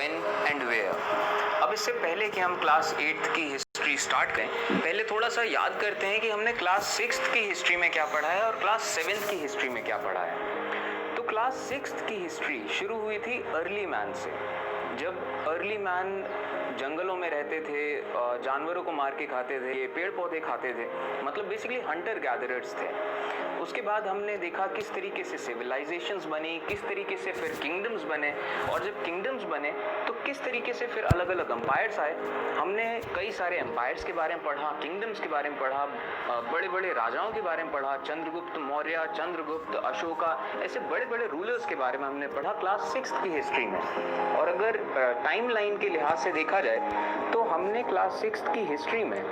When and where. अब इससे पहले कि हम क्लास 8th की हिस्ट्री स्टार्ट करें, पहले थोड़ा सा याद करते हैं कि हमने क्लास 6th की हिस्ट्री में क्या पढ़ा है और क्लास 7th की हिस्ट्री में क्या पढ़ा है। तो क्लास 6th की हिस्ट्री शुरू हुई थी अर्ली मैन से, जब अर्ली मैन जंगलों में रहते थे, जानवरों को मार के खाते थे, पेड़ पौधे खाते थे, मतलब बेसिकली हंटर गैदरर्स थे। उसके बाद हमने देखा किस तरीके से सिविलाइजेशंस बनी, किस तरीके से फिर किंगडम्स बने, और जब किंगडम्स बने तो किस तरीके से फिर अलग अलग एम्पायर्स आए। हमने कई सारे एम्पायर्स के बारे में पढ़ा, किंगडम्स के बारे में पढ़ा, बड़े बड़े राजाओं के बारे में पढ़ा, चंद्रगुप्त मौर्य, चंद्रगुप्त, अशोका, ऐसे बड़े बड़े रूलर्स के बारे में हमने पढ़ा क्लास 6th की हिस्ट्री में। और अगर टाइम लाइन के लिहाज से देखा जाए तो हमने क्लास 6th की हिस्ट्री में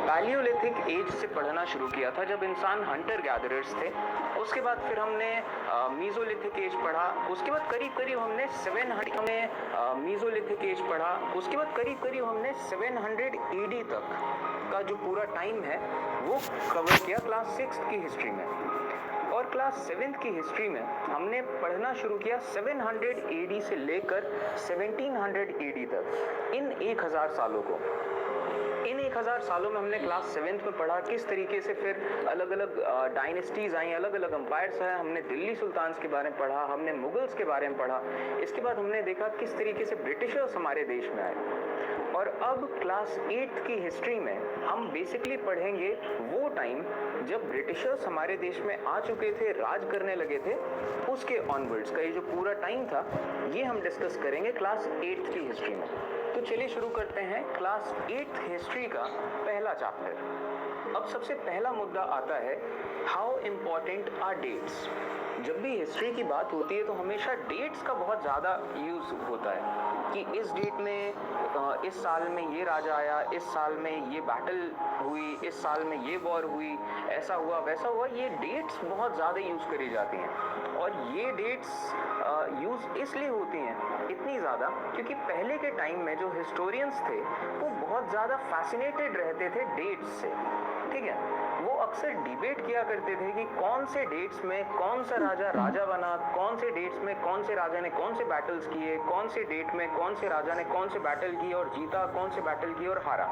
पैलियोलिथिक एज से पढ़ना शुरू किया था, जब इंसान हंटर गैदरर्स थे। उसके बाद फिर हमने मीजोलिथिक एज पढ़ा, उसके बाद करीब करीब हमने 700 हमने मीजोलिथिक एज पढ़ा, उसके बाद करीब करीब हमने 700 AD तक का जो पूरा टाइम है वो कवर किया क्लास 6th की हिस्ट्री में। और क्लास 7th की हिस्ट्री में हमने पढ़ना शुरू किया 700 AD से लेकर 1700 AD तक, इन 1000 सालों को। इन 1000 सालों में हमने क्लास 7th में पढ़ा किस तरीके से फिर अलग अलग डायनेस्टीज आई, अलग अलग एम्पायर्स आए। हमने दिल्ली सुल्तान्स के बारे में पढ़ा, हमने मुगल्स के बारे में पढ़ा। इसके बाद हमने देखा किस तरीके से ब्रिटिशर्स हमारे देश में आए। और अब क्लास 8th की हिस्ट्री में हम बेसिकली पढ़ेंगे वो टाइम जब ब्रिटिशर्स हमारे देश में आ चुके थे, राज करने लगे थे, उसके ऑनवर्ड्स का ये जो पूरा टाइम था ये हम डिस्कस करेंगे क्लास 8th की हिस्ट्री में। तो चलिए शुरू करते हैं क्लास 8th हिस्ट्री का पहला चैप्टर। अब सबसे पहला मुद्दा आता है हाउ इम्पोर्टेंट आर डेट्स। जब भी हिस्ट्री की बात होती है तो हमेशा डेट्स का बहुत ज़्यादा यूज़ होता है कि इस डेट में इस साल में ये राजा आया, इस साल में ये बैटल हुई, इस साल में ये वॉर हुई, ऐसा हुआ वैसा हुआ। ये डेट्स बहुत ज़्यादा यूज़ करी जाती हैं और ये डेट्स यूज़ इसलिए होती हैं इतनी ज़्यादा क्योंकि पहले के टाइम में जो हिस्टोरियंस थे वो बहुत ज़्यादा फैसिनेटेड रहते थे डेट्स से, ठीक है। वो अक्सर डिबेट किया करते थे कि कौन से डेट्स में कौन सा राजा बना, कौन से डेट्स में कौन से राजा ने कौन से बैटल्स किए, कौन से डेट में कौन से राजा ने कौन से बैटल की और जीता, कौन से बैटल की और हारा।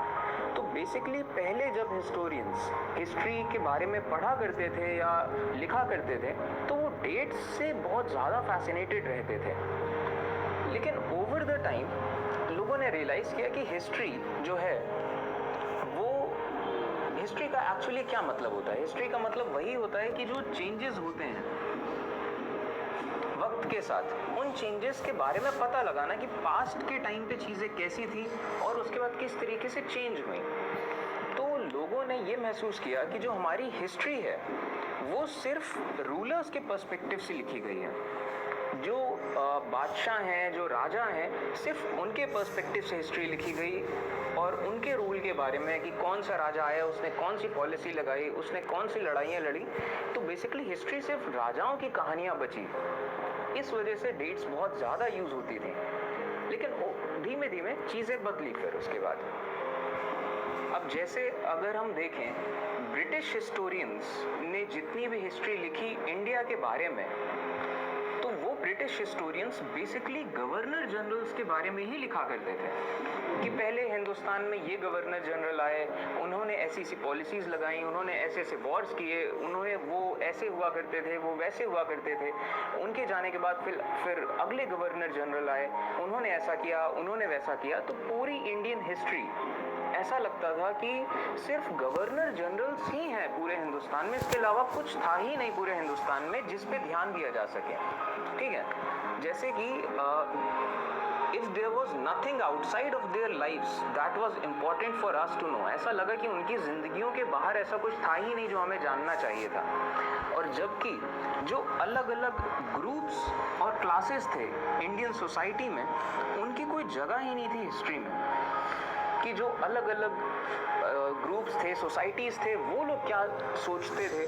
तो बेसिकली पहले जब हिस्टोरियंस हिस्ट्री के बारे में पढ़ा करते थे या लिखा करते थे तो वो डेट्स से बहुत ज़्यादा फैसिनेटेड रहते थे। लेकिन ओवर द टाइम लोगों ने रियलाइज़ किया कि हिस्ट्री जो है वो हिस्ट्री का एक्चुअली क्या मतलब होता है। हिस्ट्री का मतलब वही होता है कि जो चेंजेस होते हैं वक्त के साथ, उन चेंजेस के बारे में पता लगाना कि पास्ट के टाइम पे चीज़ें कैसी थी और उसके बाद किस तरीके से चेंज हुई। तो लोगों ने ये महसूस किया कि जो हमारी हिस्ट्री है वो सिर्फ रूलर्स के पर्सपेक्टिव से लिखी गई है। जो बादशाह हैं, जो राजा हैं, सिर्फ उनके पर्सपेक्टिव से हिस्ट्री लिखी गई और उनके रूल के बारे में कि कौन सा राजा आया, उसने कौन सी पॉलिसी लगाई, उसने कौन सी लड़ाइयाँ लड़ी। तो बेसिकली हिस्ट्री सिर्फ राजाओं की कहानियाँ बची। इस वजह से डेट्स बहुत ज़्यादा यूज़ होती थी। लेकिन धीमे धीमे चीज़ें बदली फिर उसके बाद। अब जैसे अगर हम देखें ब्रिटिश हिस्टोरियंस ने जितनी भी हिस्ट्री लिखी इंडिया के बारे में, तो वो British historians basically governor generals के बारे में ही लिखा करते थे कि पहले हिंदुस्तान में ये गवर्नर जनरल आए, उन्होंने ऐसी सी पॉलिसीज़ लगाई, उन्होंने ऐसे ऐसे वॉर्स किए, उन्होंने वो ऐसे हुआ करते थे, वो वैसे हुआ करते थे। उनके जाने के बाद फिर अगले गवर्नर जनरल आए, उन्होंने ऐसा किया, उन्होंने वैसा किया। तो पूरी इंडियन हिस्ट्री ऐसा लगता था कि सिर्फ गवर्नर जनरल्स ही हैं पूरे हिंदुस्तान में, इसके अलावा कुछ था ही नहीं पूरे हिंदुस्तान में जिस पे ध्यान दिया जा सके, ठीक है। जैसे कि if there was nothing outside of their lives that was important for us to know. ऐसा लगा कि उनकी जिंदगियों के बाहर ऐसा कुछ था ही नहीं जो हमें जानना चाहिए था। और जबकि जो अलग अलग ग्रुप्स और क्लासेस थे इंडियन सोसाइटी में, उनकी कोई जगह ही नहीं थी हिस्ट्री में कि जो अलग अलग ग्रुप्स थे, सोसाइटीज़ थे, वो लोग क्या सोचते थे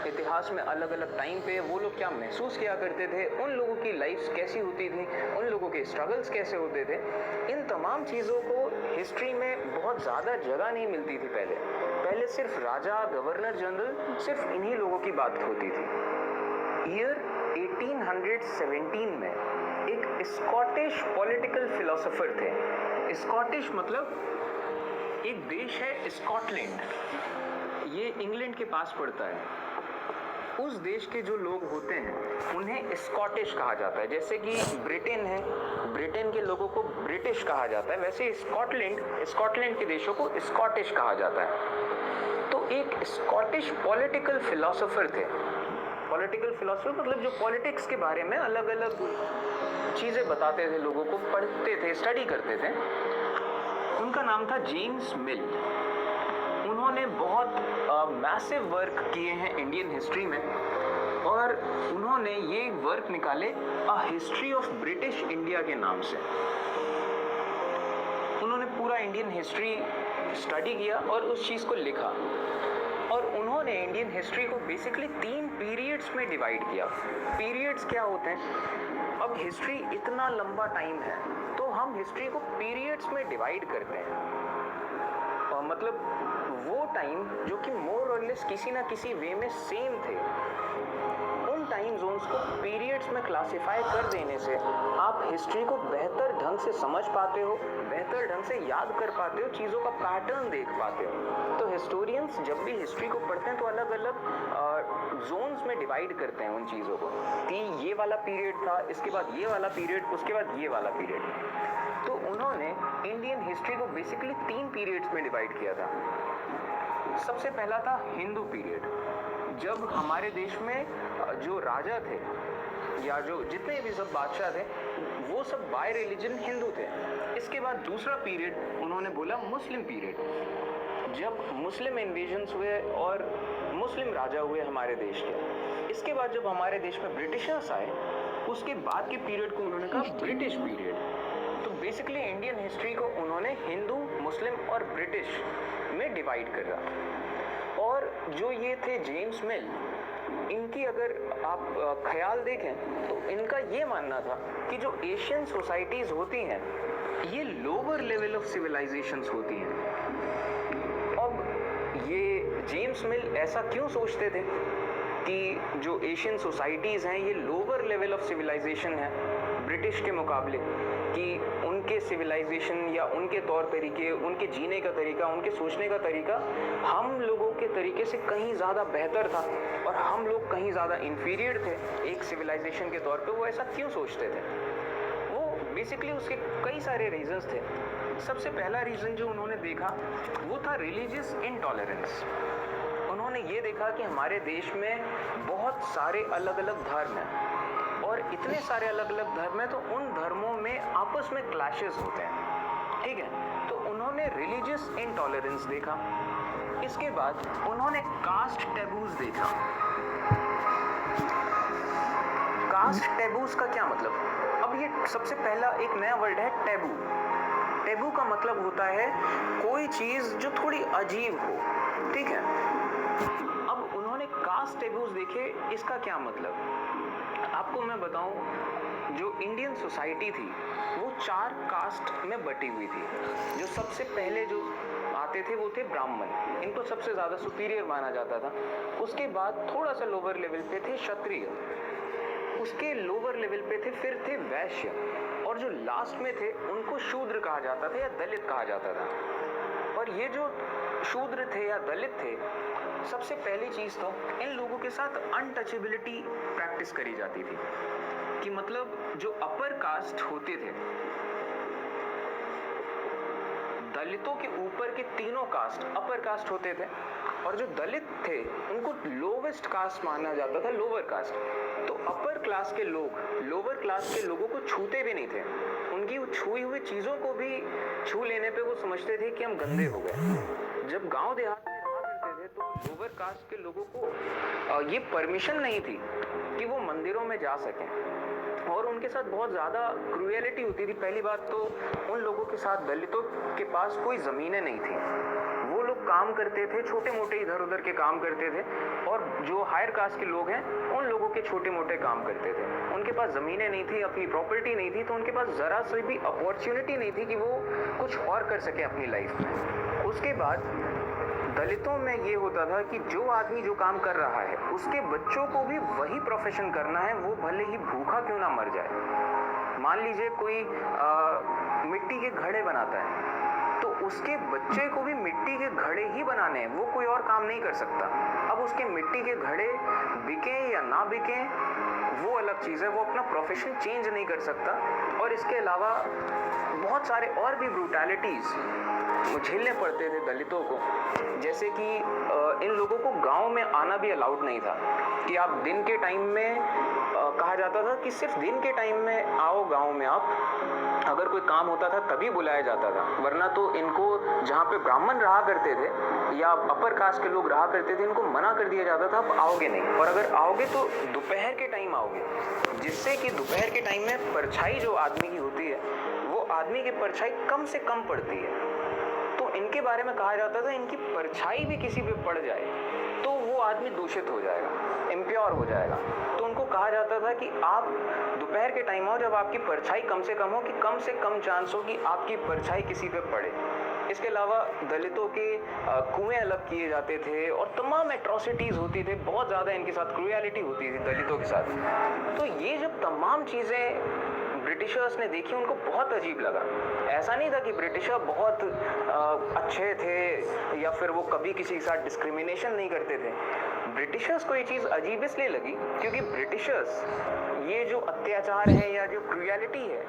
इतिहास में अलग अलग टाइम पे, वो लोग क्या महसूस किया करते थे, उन लोगों की लाइफ्स कैसी होती थी, उन लोगों के स्ट्रगल्स कैसे होते थे। इन तमाम चीज़ों को हिस्ट्री में बहुत ज़्यादा जगह नहीं मिलती थी पहले सिर्फ राजा, गवर्नर जनरल, सिर्फ इन्हीं लोगों की बात होती थी। ईयर 1817 में एक स्कॉटिश पॉलिटिकल फिलोसोफर थे। स्कॉटिश मतलब एक देश है स्कॉटलैंड, ये इंग्लैंड के पास पड़ता है। उस देश के जो लोग होते हैं उन्हें स्कॉटिश कहा जाता है। जैसे कि ब्रिटेन है, ब्रिटेन के लोगों को ब्रिटिश कहा जाता है, वैसे स्कॉटलैंड के देशों को स्कॉटिश कहा जाता है। तो एक स्कॉटिश पॉलिटिकल फिलोसोफर थे। पॉलिटिकल फिलोसोफर मतलब जो पॉलिटिक्स के बारे में अलग अलग चीज़ें बताते थे, लोगों को पढ़ते थे, स्टडी करते थे। उनका नाम था जेम्स मिल। उन्होंने बहुत मैसिव वर्क किए हैं इंडियन हिस्ट्री में, और उन्होंने ये वर्क निकाले a history of British India के नाम से। उन्होंने पूरा इंडियन हिस्ट्री स्टडी किया और उस चीज़ को लिखा, और उन्होंने इंडियन हिस्ट्री को बेसिकली 3 पीरियड्स में डिवाइड किया। पीरियड्स क्या होते हैं? अब हिस्ट्री इतना लंबा टाइम है तो हम हिस्ट्री को पीरियड्स में डिवाइड करते हैं। मतलब वो टाइम जो कि मोर और लेस किसी ना किसी वे में सेम थे, उन टाइम जोन्स को पीरियड्स में क्लासिफाई कर देने से आप हिस्ट्री को बेहतर ढंग से समझ पाते हो, बेहतर ढंग से याद कर पाते हो, चीज़ों का पैटर्न देख पाते हो। तो हिस्टोरियंस जब भी हिस्ट्री को पढ़ते हैं तो अलग अलग जोन्स में डिवाइड करते हैं उन चीज़ों को, कि ये वाला पीरियड था, इसके बाद ये वाला पीरियड, उसके बाद ये वाला पीरियड। तो उन्होंने इंडियन हिस्ट्री को बेसिकली 3 पीरियड्स में डिवाइड किया था। सबसे पहला था हिंदू पीरियड, जब हमारे देश में जो राजा थे या जो जितने भी सब बादशाह थे वो सब बाय रिलीजन हिंदू थे। इसके बाद दूसरा पीरियड उन्होंने बोला मुस्लिम पीरियड, जब मुस्लिम इन्वेजन्स हुए और मुस्लिम राजा हुए हमारे देश के। इसके बाद जब हमारे देश में ब्रिटिशर्स आए, उसके बाद के पीरियड को उन्होंने कहा ब्रिटिश पीरियड। तो बेसिकली इंडियन हिस्ट्री को उन्होंने हिंदू, मुस्लिम और ब्रिटिश में डिवाइड करा। और जो ये थे जेम्स मिल, इनकी अगर आप ख्याल देखें तो इनका ये मानना था कि जो एशियन सोसाइटीज़ होती हैं ये लोअर लेवल ऑफ सिविलाइजेशंस होती हैं। अब ये जेम्स मिल ऐसा क्यों सोचते थे कि जो एशियन सोसाइटीज़ हैं ये लोअर लेवल ऑफ सिविलाइजेशन है ब्रिटिश के मुकाबले, कि उनके सिविलाइजेशन या उनके तौर तरीके, उनके जीने का तरीका, उनके सोचने का तरीका हम लोगों के तरीके से कहीं ज़्यादा बेहतर था और हम लोग कहीं ज़्यादा इन्फीरियर थे एक सिविलाइजेशन के तौर पे। वो ऐसा क्यों सोचते थे? वो बेसिकली उसके कई सारे रीजंस थे। सबसे पहला रीज़न जो उन्होंने देखा वो था रिलीजियस इनटॉलरेंस। उन्होंने ये देखा कि हमारे देश में बहुत सारे अलग अलग धर्म हैं, और इतने सारे अलग अलग धर्म हैं तो उन धर्मों में आपस में क्लैशेस होते हैं, ठीक है। तो उन्होंने रिलीजियस इनटॉलरेंस देखा। इसके बाद उन्होंने कास्ट टैबूज देखा। कास्ट टैबूज का क्या मतलब? अब ये सबसे पहला एक नया वर्ड है टैबू। टैबू का मतलब होता है कोई चीज़ जो थोड़ी अजीब हो, ठीक है। अब उन्होंने कास्ट टैबूज देखे, इसका क्या मतलब? आपको मैं बताऊं, जो इंडियन सोसाइटी थी वो 4 कास्ट में बटी हुई थी। जो सबसे पहले जो आते थे वो थे ब्राह्मण, इनको सबसे ज़्यादा सुपीरियर माना जाता था। उसके बाद थोड़ा सा लोअर लेवल पे थे क्षत्रिय, उसके लोअर लेवल पे थे फिर थे वैश्य, और जो लास्ट में थे उनको शूद्र कहा जाता था या दलित कहा जाता था। और ये जो शूद्र थे या दलित थे, सबसे पहली चीज़ तो इन लोगों के साथ अनटचेबिलिटी प्रैक्टिस करी जाती थी, कि मतलब जो अपर कास्ट होते थे, दलितों के ऊपर के तीनों कास्ट अपर कास्ट होते थे, और जो दलित थे उनको लोवेस्ट कास्ट माना जाता था, लोअर कास्ट। तो अपर क्लास के लोग लोअर क्लास के लोगों को छूते भी नहीं थे, उनकी छुई हुई चीज़ों को भी छू लेने पे वो समझते थे कि हम गंदे हो गए। जब गांव देहात में रहा करते थे तो लोअर कास्ट के लोगों को ये परमिशन नहीं थी कि वो मंदिरों में जा सकें, और उनके साथ बहुत ज़्यादा क्रूएलिटी होती थी। पहली बात तो उन लोगों के साथ, दलितों के पास कोई ज़मीनें नहीं थी, वो लोग काम करते थे, छोटे मोटे इधर उधर के काम करते थे, और जो हायर कास्ट के लोग हैं उन लोगों के छोटे मोटे काम करते थे। उनके पास ज़मीनें नहीं थी, अपनी प्रॉपर्टी नहीं थी, तो उनके पास ज़रा सी भी अपॉर्चुनिटी नहीं थी कि वो कुछ और कर सके अपनी लाइफ में। उसके बाद दलितों में ये होता था कि जो आदमी जो काम कर रहा है उसके बच्चों को भी वही प्रोफेशन करना है, वो भले ही भूखा क्यों ना मर जाए, मान लीजिए कोई मिट्टी के घड़े बनाता है, तो उसके बच्चे को भी मिट्टी के घड़े ही बनाने हैं, वो कोई और काम नहीं कर सकता। अब उसके मिट्टी के घड़े बिके या ना बिके वो अलग चीज़ है, वो अपना प्रोफेशन चेंज नहीं कर सकता। और इसके अलावा बहुत सारे और भी ब्रूटैलिटीज़ झेलने पड़ते थे दलितों को, जैसे कि इन लोगों को गांव में आना भी अलाउड नहीं था, कि आप दिन के टाइम में कहा जाता था कि सिर्फ दिन के टाइम में आओ गांव में आप, अगर कोई काम होता था तभी बुलाया जाता था, वरना तो इनको जहाँ पे ब्राह्मण रहा करते थे या अपर कास्ट के लोग रहा करते थे, इनको मना कर दिया जाता था आप आओगे नहीं, और अगर आओगे तो दोपहर के टाइम आओगे, जिससे कि दोपहर के टाइम में परछाई जो आदमी की होती है वो आदमी की परछाई कम से कम पड़ती है। तो इनके बारे में कहा जाता था इनकी परछाई भी किसी पे पड़ जाए तो वो आदमी दूषित हो जाएगा, इम्प्योर हो जाएगा। तो उनको कहा जाता था कि आप दोपहर के टाइम आओ जब आपकी परछाई कम से कम हो, कि कम से कम चांस हो कि आपकी परछाई किसी पे पड़े। इसके अलावा दलितों के कुएं अलग किए जाते थे और तमाम एट्रोसिटीज़ होती थी, बहुत ज़्यादा इनके साथ क्रूएलिटी होती थी दलितों के साथ। तो ये जब तमाम चीज़ें ब्रिटिशर्स ने देखी उनको बहुत अजीब लगा। ऐसा नहीं था कि ब्रिटिशर बहुत अच्छे थे या फिर वो कभी किसी के साथ डिस्क्रिमिनेशन नहीं करते थे। ब्रिटिशर्स को ये चीज़ अजीब इसलिए लगी क्योंकि ब्रिटिशर्स ये जो अत्याचार है या जो क्रूएलिटी है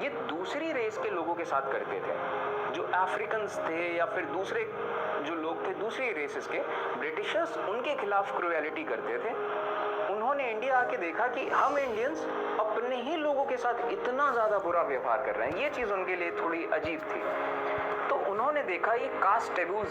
ये दूसरी रेस के लोगों के साथ करते थे, जो अफ्रीकन्स थे या फिर दूसरे जो लोग थे दूसरी रेसेस के, ब्रिटिशर्स उनके खिलाफ क्रूएलिटी करते थे। उन्होंने इंडिया आके देखा कि हम इंडियंस अपने ही लोगों के साथ इतना ज़्यादा बुरा व्यवहार कर रहे हैं, ये चीज़ उनके लिए थोड़ी अजीब थी। तो उन्होंने देखा ये कास्ट टैबूज